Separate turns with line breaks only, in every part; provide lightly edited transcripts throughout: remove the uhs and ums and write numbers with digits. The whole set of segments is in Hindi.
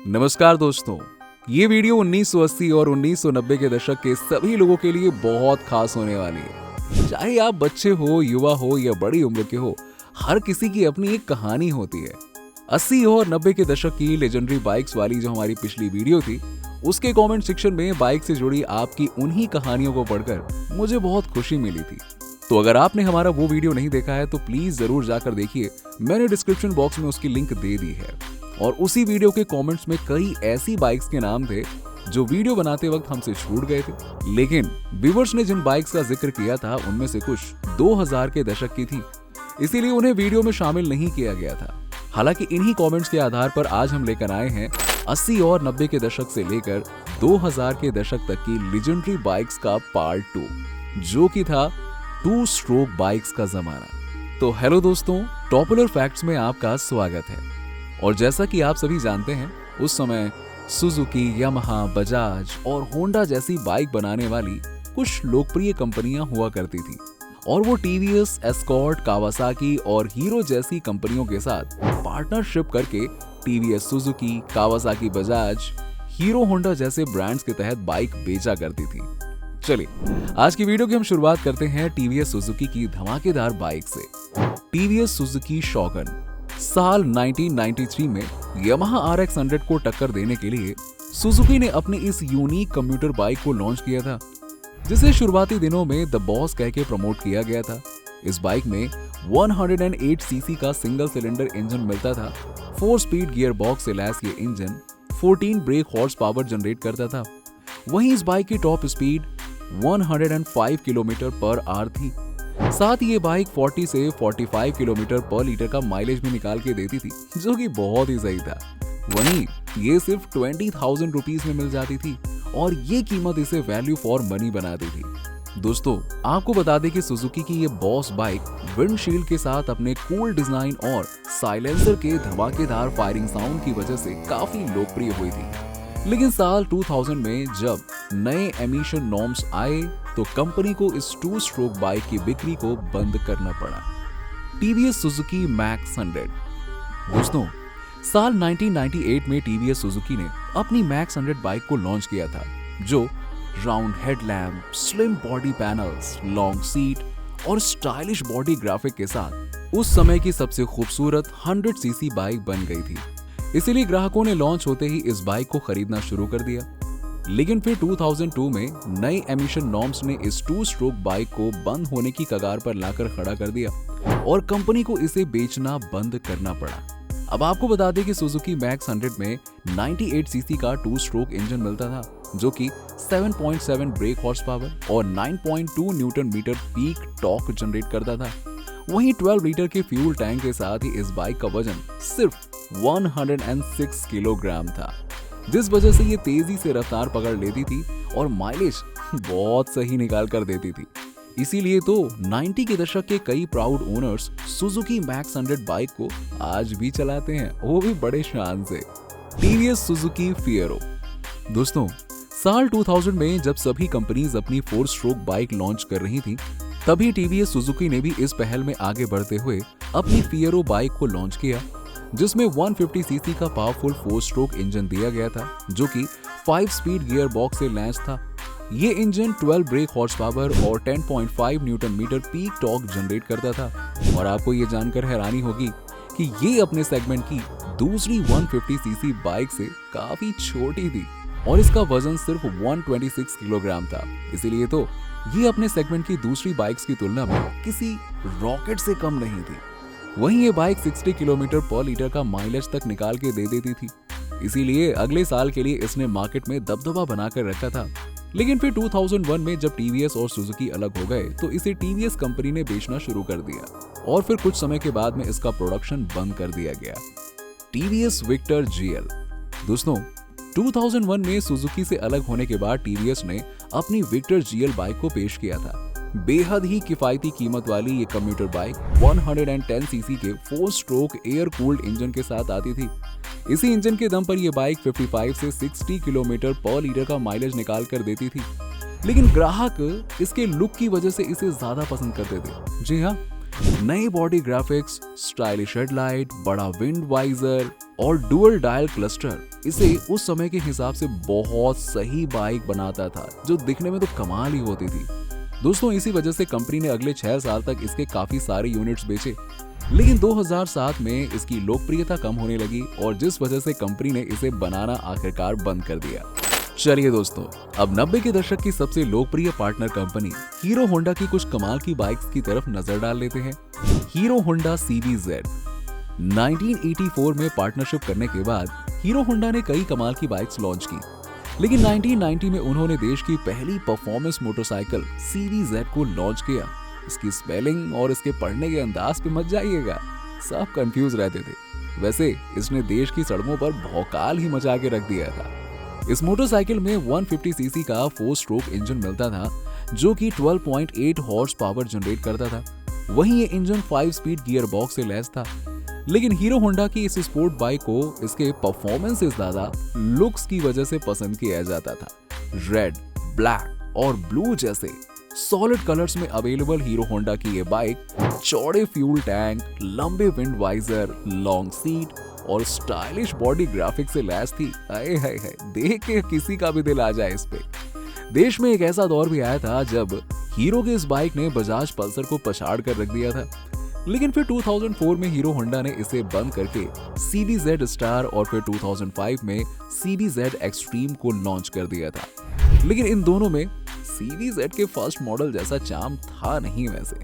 नमस्कार दोस्तों, ये वीडियो 1980 और 1990 के दशक के सभी लोगों के लिए बहुत खास होने वाली है। चाहे आप बच्चे हो, युवा हो या बड़ी उम्र के हो, हर किसी की अपनी एक कहानी होती है। 80 और 90 के दशक की लेजेंडरी बाइक्स वाली जो हमारी पिछली वीडियो थी, उसके कमेंट सेक्शन में बाइक से जुड़ी आपकी उन्हीं कहानियों को पढ़कर मुझे बहुत खुशी मिली थी। तो अगर आपने हमारा वो वीडियो नहीं देखा है तो प्लीज जरूर जाकर देखिए, मैंने डिस्क्रिप्शन बॉक्स में उसकी लिंक दे दी है। और उसी वीडियो के कमेंट्स में कई ऐसी बाइक्स के नाम थे जो वीडियो बनाते वक्त हमसे छूट गए थे, लेकिन व्यूअर्स ने जिन बाइक्स का जिक्र किया था उनमें से कुछ 2000 के दशक की थी, इसीलिए उन्हें वीडियो में शामिल नहीं किया गया था। हालांकि इन्हीं कमेंट्स के आधार पर आज हम लेकर आए हैं 80 और 90 के दशक से लेकर 2000 के दशक तक की लेजेंडरी बाइक्स का पार्ट 2, जो कि था 2 स्ट्रोक बाइक्स का जमाना। तो हेलो दोस्तों, पॉपुलर फैक्ट्स में आपका स्वागत है। और जैसा कि आप सभी जानते हैं, उस समय सुजुकी, यामाहा, बजाज और होंडा जैसी बाइक बनाने वाली कुछ लोकप्रिय कंपनियां हुआ करती थी, और वो टीवीएस, एस्कॉर्ट, कावासाकी और हीरो जैसी कंपनियों के साथ पार्टनरशिप करके TVS, Suzuki, Kawasaki, Bajaj, hero, Honda जैसे ब्रांड्स के तहत बाइक बेचा करती थी। चलिए आज की वीडियो की हम शुरुआत करते हैं टीवीएस सुजुकी की धमाकेदार बाइक से। TVS Suzuki Shogun. साल 1993 में यामाहा RX-100 को टक्कर देने के लिए सुजुकी ने अपनी इस यूनिक कम्यूटर बाइक को लॉन्च किया था, जिसे शुरुआती दिनों में द बॉस कह के प्रमोट किया गया था। इस बाइक में 108 सीसी का सिंगल सिलेंडर इंजन मिलता था। 4 स्पीड गियर बॉक्स से लैस ये engine 14 break horse power generate करता था। वहीं इस बाइक की top speed 105 kilometre per hour थी। साथ ही ये बाइक 40 से 45 किलोमीटर पर लीटर का माइलेज भी निकाल के देती थी, जो कि बहुत ही सही था। वहीं ये सिर्फ 20,000 रुपीज में मिल जाती थी, और ये कीमत इसे वैल्यू फॉर मनी बनाती थी। दोस्तों, आपको बता दें कि सुजुकी की ये बॉस बाइक विंडशील्ड के साथ अपने कूल डिजाइन और साइलेंसर के धमाकेदार फायरिंग साउंड की वजह से काफी लोकप्रिय हुई थी। लेकिन साल 2000 में जब नए एमिशन नॉर्म्स आए तो कंपनी को इस 2 स्ट्रोक बाइक की बिक्री को बंद करना पड़ा। TVS Suzuki max 100। दोस्तों, साल 1998 में टीवीएस सुजुकी ने अपनी मैक्स 100 बाइक को लॉन्च किया था, जो round headlamp, slim body panels, long seat और स्टाइलिश बॉडी ग्राफिक के साथ उस समय की सबसे खूबसूरत 100 सीसी बाइक बन गई थी। इसीलिए ग्राहकों ने लॉन्च होते ही इस बाइक को खरीदना शुरू कर दिया। लेकिन फिर 2002 में नए एमिशन नॉर्म्स ने इस 2 स्ट्रोक बाइक को बंद होने की कगार पर लाकर खड़ा कर दिया, और कंपनी को इसे बेचना बंद करना पड़ा। अब आपको बता दें कि सुजुकी मैक्स 100 में 98 सीसी का 2 स्ट्रोक इंजन मिलता था, जो कि 7.7 ब्रेक हॉर्स पावर और 9.2 newton metre peak torque generate करता था। वहीं 12 लीटर के फ्यूल टैंक के साथ ही इस बाइक का वजन सिर्फ 106 किलोग्राम था, जिस वजह से ये तेजी से रफ्तार पकड़ लेती थी और माइलेज बहुत सही निकाल कर देती थी। इसीलिए तो 90 के दशक के कई proud owners Suzuki max 100 bike को आज भी चलाते हैं, वो भी बड़े शान से। TVS Suzuki Fiero. दोस्तों, साल 2000 में जब सभी कंपनीज अपनी 4 स्ट्रोक बाइक लॉन्च कर रही थी, तभी टीवीएस सुजुकी ने भी इस पहल में आगे बढ़ते हुए अपनी फिएरो बाइक को लॉन्च किया, जिसमें 150 सीसी का पावरफुल 4 स्ट्रोक इंजन दिया गया था, जो कि 5 स्पीड गियर बॉक्स से लैस था। ये इंजन 12 ब्रेक हॉर्स पावर और 10.5 newton metre peak torque generate करता था। और आपको ये जानकर हैरानी होगी कि ये अपने सेगमेंट की दूसरी 150 सीसी बाइक से काफी छोटी थी, और इसका वजन सिर्फ 126 किलोग्राम था। इसीलिए तो ये अपने सेगमेंट की दूसरी बाइक्स की तुलना में किसी रॉकेट से कम नहीं थी। वहीं ये बाइक 60 किलोमीटर पर लीटर का माइलेज तक निकाल के दे देती थी। इसीलिए अगले साल के लिए इसने मार्केट में दबदबा बनाकर रखा था। लेकिन फिर 2001 में जब टीवीएस और सुजुकी अलग हो गए तो इसे टीवीएस कंपनी ने बेचना शुरू कर दिया, और फिर कुछ समय के बाद में इसका प्रोडक्शन बंद कर दिया गया। TVS Victor GL. दोस्तों, 2001 में सुजुकी से अलग होने के बाद टीवीएस ने अपनी विक्टर जीएल बाइक को पेश किया था। बेहद ही किफायती कीमत वाली ये कम्यूटर बाइक 110 सीसी के 4 स्ट्रोक एयर कूल्ड इंजन के साथ आती थी। इसी इंजन के दम पर यह बाइक 55 से 60 किलोमीटर पर लीटर का माइलेज निकाल कर देती थी। लेकिन ग्राहक इसके लुक की वजह से इसे ज्यादा पसंद करते थे। जी हाँ, नई बॉडी ग्राफिक्स, स्टाइलिश हेडलाइट, बड़ा विंड वाइजर और डुअल डायल क्लस्टर इसे उस समय के हिसाब से बहुत सही बाइक बनाता था, जो दिखने में तो कमाल ही होती थी। दोस्तों, इसी वजह से कंपनी ने अगले 6 साल तक इसके काफी सारे यूनिट्स बेचे। लेकिन 2007 में इसकी लोकप्रियता कम होने लगी और जिस वजह से कंपनी ने इसे बनाना आखिरकार बंद कर दिया। चलिए दोस्तों, अब 90 के दशक की सबसे लोकप्रिय पार्टनर कंपनी हीरो होंडा की कुछ कमाल की बाइक्स की तरफ नजर डाल लेते हैं। हीरो होंडा CBZ 1984 में पार्टनरशिप करने के बाद हीरो होंडा ने कई कमाल की बाइक्स लॉन्च की, लेकिन 1990 में उन्होंने देश की पहली परफॉर्मेंस मोटरसाइकिल CBZ को लॉन्च किया। इसकी स्पेलिंग और इसके पढ़ने के अंदाज पे मत जाइएगा, सब कंफ्यूज रहते थे। वैसे इसने देश की सड़कों पर भौकाल ही मचा के रख दिया था। इस मोटरसाइकिल में 150 सीसी का 4 स्ट्रोक इंजन मिलता था, जो कि 12.8 हॉर्स पावर जनरेट करता था। वहीं ये इंजन 5 स्पीड गियर बॉक्स से लैस था। लेकिन हीरो होंडा की इस स्पोर्ट बाइक को इसके परफॉर्मेंस से ज्यादा लुक्स की वजह से पसंद किया जाता था। रेड, ब्लैक और ब्लू जैसे सॉलिड कलर्स में अवेलेबल हीरो होंडा की ये बाइक चौड़े फ्यूल टैंक, लंबे विंड वाइजर, लॉन्ग सीट और स्टाइलिश बॉडी ग्राफिक से लैस थी। हाय हाय हाय, देख के किसी का भी दिल आ जाए इस पे। देश में एक ऐसा दौर भी आया था जब हीरो की इस बाइक ने बजाज पल्सर को पछाड़ कर रख दिया था। लेकिन फिर 2004 में हीरो होंडा ने इसे बंद करके CBZ स्टार और फिर 2005 में CBZ एक्सट्रीम को लॉन्च कर दिया था। लेकिन इन दोनों में CBZ के फर्स्ट मॉडल जैसा चार्म था नहीं। वैसे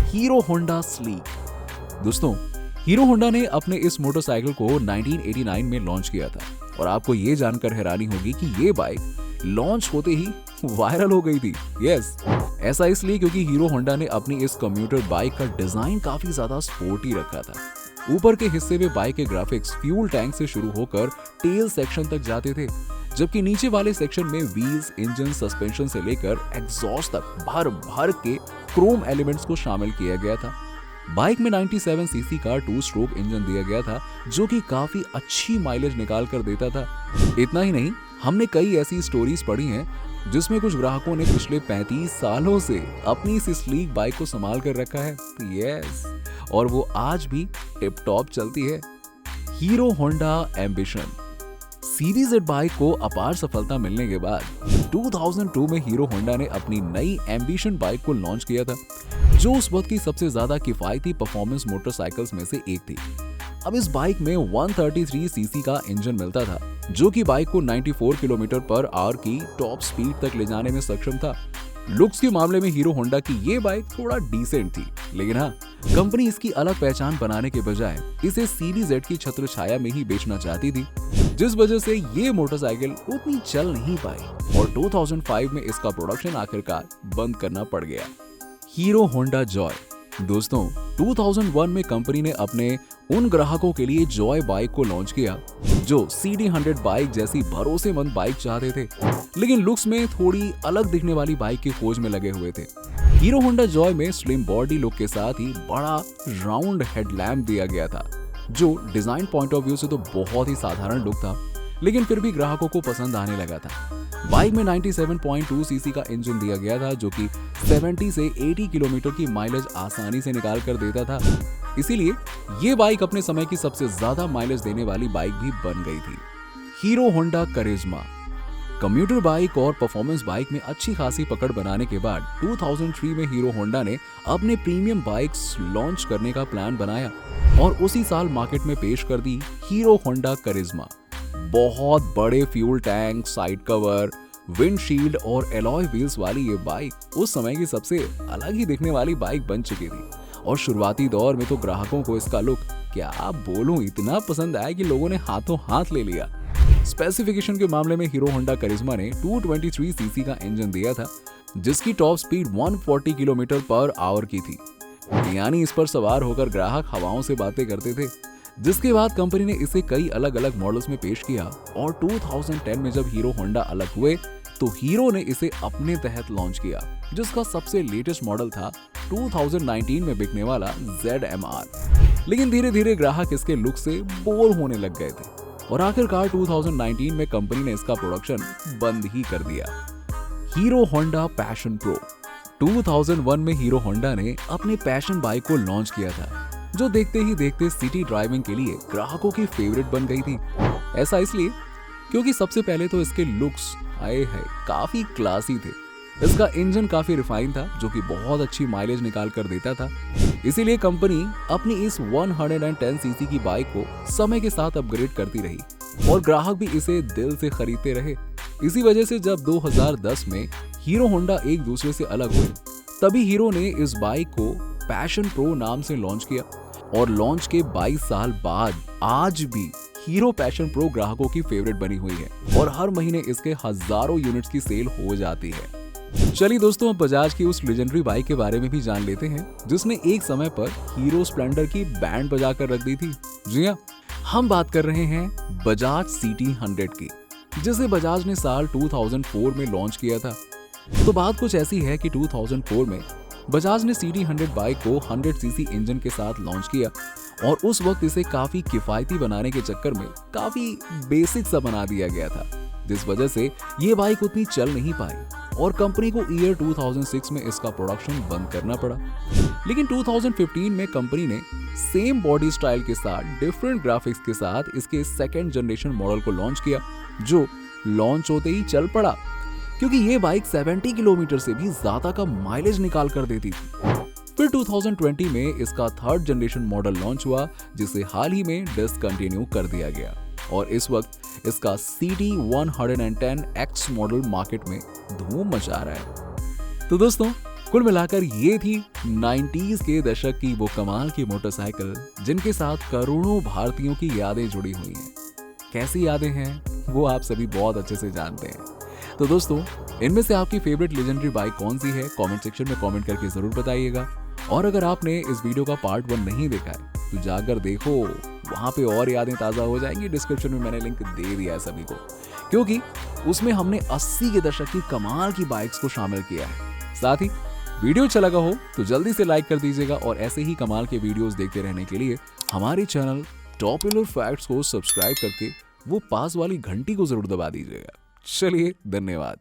हीरो होंडा स्लीक। दोस्तों, हीरो होंडा ने अपने इस मोटरसाइकिल को 1989 में लॉन्च किया था और आपको ये जानकर हैरानी होगी कि ये बाइक लॉन्च होते ही वायरल हो गई थी। यस, ऐसा इसलिए क्योंकि हीरो होंडा ने अपनी इस कम्यूटर बाइक का डिजाइन काफी ज्यादा स्पोर्टी रखा था। ऊपर के हिस्से में बाइक के ग्राफिक्स फ्यूल टैंक से शुरू होकर टेल सेक्शन तक जाते थे, जबकि नीचे वाले सेक्शन में व्हील्स, इंजन, सस्पेंशन से लेकर एग्जॉस्ट तक भर भर के क्रोम एलिमेंट्स को शामिल किया गया था। बाइक में 97 सीसी का 2 स्ट्रोक इंजन दिया गया था, जो कि काफी अच्छी माइलेज निकाल कर देता था। इतना ही नहीं, हमने कई ऐसी स्टोरीज पढ़ी हैं जिसमें कुछ ग्राहकों ने पिछले 35 सालों से अपनी इस स्लीक बाइक को संभाल कर रखा है। यस, और वो आज भी टिप टॉप चलती है। Hero Honda ambition CBZ bike को अपार सफलता मिलने के बाद 2002 में हीरो होंडा ने अपनी नई एम्बिशन बाइक को लॉन्च किया था, जो उस वक्त की सबसे ज्यादा किफायती परफॉर्मेंस मोटरसाइकिल्स में से एक थी। अब इस बाइक में 133 सीसी का इंजन मिलता था, जो कि बाइक को 94 किलोमीटर पर आवर की टॉप स्पीड तक ले जाने में सक्षम था। लुक्स के मामले में हीरो होंडा की ये बाइक थोड़ा डिसेंट थी, लेकिन हाँ, कंपनी इसकी अलग पहचान बनाने के बजाय इसे CBZ की छत्र छाया में ही बेचना चाहती थी, जिस वजह से ये मोटरसाइकिल उतनी चल नहीं पाई और 2005 में इसका प्रोडक्शन आखिरकार बंद करना पड़ गया। Hero Honda Joy. दोस्तों, 2001 में कंपनी ने अपने उन ग्राहकों के लिए जॉय बाइक को लॉन्च किया जो CD100 बाइक जैसी भरोसेमंद बाइक चाहते थे, लेकिन लुक्स में थोड़ी अलग दिखने वाली बाइक की खोज में लगे हुए थे। हीरो होंडा जॉय में स्लिम बॉडी लुक के साथ ही बड़ा राउंड हेडलैम्प दिया गया था, जो डिजाइन पॉइंट ऑफ व्यू से तो बहुत ही साधारण लुक था, लेकिन फिर भी ग्राहकों को पसंद आने लगा था। बाइक में 97.2 सीसी का इंजन दिया गया था, जो कि 70 से 80 किलोमीटर की माइलेज आसानी से निकाल कर देता था। इसीलिए ये बाइक अपने समय की सबसे ज्यादा माइलेज देने वाली बाइक भी बन गई थी। हीरो होंडा करिश्मा। कम्यूटर बाइक और परफॉर्मेंस बाइक में अच्छी खासी पकड़ बनाने के बाद 2003 में हीरो होंडा ने अपने प्रीमियम बाइक्स लॉन्च करने का प्लान बनाया और उसी साल मार्केट में पेश कर दी हीरो होंडा करिश्मा। बहुत बड़े fuel tank, side cover, windshield और एलॉय व्हील्स वाली ये बाइक उस समय की सबसे अलग ही दिखने वाली बाइक बन चुकी थी और शुरुआती दौर में तो ग्राहकों को इसका लुक क्या बोलूं इतना पसंद आया कि लोगों ने हाथों हाथ ले लिया। स्पेसिफिकेशन के मामले में हीरो होंडा करिश्मा ने 223 सीसी का इंजन दिया था, जिसकी top speed 140 kilometre per hour की थी, यानी इस पर सवार होकर ग्राहक हवाओं से बातें करते थे। जिसके बाद कंपनी ने इसे कई अलग अलग मॉडल्स में पेश किया और 2010 में जब हीरो होंडा अलग हुए तो हीरो ने इसे अपने तहत लॉन्च किया, जिसका सबसे लेटेस्ट मॉडल था 2019 में बिकने वाला ZMR। लेकिन धीरे धीरे ग्राहक इसके लुक से बोर होने लग गए थे और आखिरकार 2019 में कंपनी ने इसका प्रोडक्शन बंद ही कर दिया। Hero Honda passion pro. 2001 में हीरो होंडा ने अपने पैशन बाइक को लॉन्च किया था, जो देखते ही देखते सिटी ड्राइविंग के लिए ग्राहकों की फेवरेट बन गई थी। ऐसा इसलिए क्योंकि सबसे पहले तो इसके लुक्स हाय हाय काफी क्लासी थे। इसका इंजन काफी रिफाइन था जो कि बहुत अच्छी माइलेज निकाल कर देता था। इसीलिए कंपनी अपनी इस 110 सीसी की बाइक को समय के साथ अपग्रेड करती रही और ग्राहक भी इसे दिल से खरीदते रहे। इसी वजह से जब 2010 में हीरो होंडा एक दूसरे से अलग हुए, तभी हीरो ने इस बाइक को पैशन प्रो नाम से लॉन्च किया और लॉन्च के 22 साल बाद आज भी हीरो पैशन प्रो ग्राहकों की फेवरेट बनी हुई है और हर महीने इसके हजारों यूनिट्स की सेल हो जाती है। चलिए दोस्तों, अब बजाज की उस लेजेंडरी बाइक के बारे में भी जान लेते हैं जिसने एक समय पर हीरो स्प्लेंडर की बैंड बजाकर रख दी थी। जी हाँ, हम बात कर रहे हैं बजाज CT 100 की, जिसे बजाज ने साल 2004 में लॉन्च किया था। तो बात कुछ ऐसी है कि 2004 में बजाज ने CT 100 बाइक को 100 सीसी इंजन के साथ लॉन्च किया और उस वक्त इसे काफी किफायती बनाने के चक्कर में काफी बेसिक सा बना दिया गया था, जिस वजह से ये बाइक उतनी चल नहीं पाई और कंपनी को ईयर 2006 में इसका प्रोडक्शन बंद करना पड़ा। लेकिन 2015 में कंपनी ने सेम बॉडी स्टाइल के साथ डिफरेंट ग्राफिक्स के साथ इसके सेकेंड जनरेशन मॉडल को लॉन्च किया, जो लॉन्च होते ही चल पड़ा क्योंकि ये बाइक 70 किलोमीटर से भी ज्यादा का माइलेज निकाल कर देती थी। फिर 2020 में इसका थर्ड जनरेशन मॉडल लॉन्च हुआ, जिसे हाल ही में डिसकंटिन्यू कर दिया गया और इस वक्त इसका CT 110X मॉडल मार्केट में धूम मचा रहा है। तो दोस्तों, कुल मिलाकर ये थी 90s के दशक की वो कमाल की मोटरसाइकिल जिनके साथ करोड़ों भारतीयों की यादें जुड़ी हुई हैं। कैसी यादें हैं वो आप सभी बहुत अच्छे से जानते हैं। तो दोस्तों, इनमें से आपकी फेवरेट लेजेंडरी बाइक कौन सी है, कमेंट सेक्शन में कमेंट करके जरूर बताइएगा। और अगर आपने इस वीडियो का पार्ट 1 नहीं देखा है तो जाकर देखो, वहां पे और यादें ताजा हो जाएंगी। डिस्क्रिप्शन में मैंने लिंक दे दिया है सभी को, क्योंकि उसमें हमने 80 के दशक की कमाल की बाइक्स को शामिल किया है। साथ ही वीडियो अच्छा लगा हो तो जल्दी से लाइक कर दीजिएगा और ऐसे ही कमाल के वीडियोस देखते रहने के लिए हमारे चैनल टॉपुलर फैक्ट्स को सब्सक्राइब करके वो पास वाली घंटी को जरूर दबा दीजिएगा। चलिए, धन्यवाद।